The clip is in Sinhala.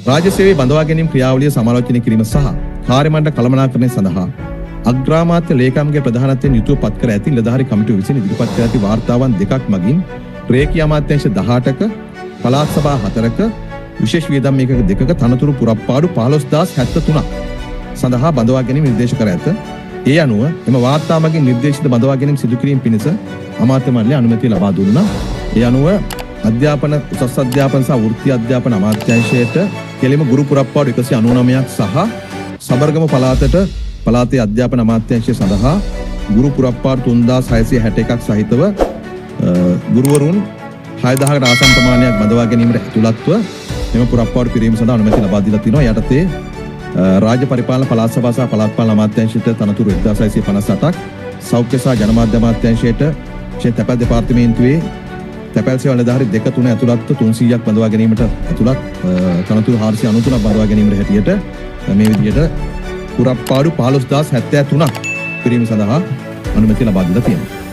රාජ්‍ය සේවයේ බඳවා ගැනීම ක්‍රියාවලිය සමාලෝචනය කිරීම සහ කාර්ය මණ්ඩල කළමනාකරණය සඳහා අග්‍රාමාත්‍ය ලේකම්ගේ ප්‍රධානත්වයෙන් යුතුව පත් කර ඇති නිලධාරී කමිටුව විසින් ඉදිරිපත් කර ඇති වාර්තාවන් දෙකක් මගින් රේකී අමාත්‍යාංශ 18ක පළාත් සභා 4ක විශේෂ වියදම් ඒකක දෙකක තනතුරු පුරප්පාඩු 15073ක් සඳහා බඳවා ගැනීම නිර්දේශ කර ඇත. ඒ අනුව එම වාර්තා මගින් නිර්දේශිත බඳවා ගැනීම සිදු කිරීම පිණිස අමාත්‍ය මණ්ඩලය අනුමැතිය ලබා දුන්නා. ඒ අනුව අධ්‍යාපන උසස් අධ්‍යාපන සහ වෘත්ති අධ්‍යාපන අමාත්‍යාංශයට කෙලිම ගුරු පුරප්පාඩු 199ක් සහ සබරගම පළාතේ අධ්‍යාපන අමාත්‍යාංශය සඳහා ගුරු පුරප්පාඩු 3661ක් සහිතව ගුරුවරුන් 6000කට ආසන්න ප්‍රමාණයක් බඳවා ගැනීමට ඇතුළත්ව මෙම පුරප්පාඩු පිරීම සඳහා අනුමැතිය ලබා දීලා තිනවා. යටතේ රාජ්‍ය පරිපාලන පළාත් සභා සහ පළාත් පාලන අමාත්‍යාංශයට තනතුරු 1658ක්, සෞඛ්‍ය සහ ජනමාධ්‍ය අමාත්‍යාංශයට තැපැල් දෙපාර්තමේන්තුවේ තැපැල් සේවා නිලධාරී 2 3 ඇතුළත්ව 300ක් බඳවා ගැනීමට ඇතුළත් තනතුරු 493ක් බඳවා ගැනීමට හැටියට මේ විදිහට පුරප්පාඩු 15073ක් පිරීම සඳහා අනුමැතිය ලබා දීලා තියෙනවා.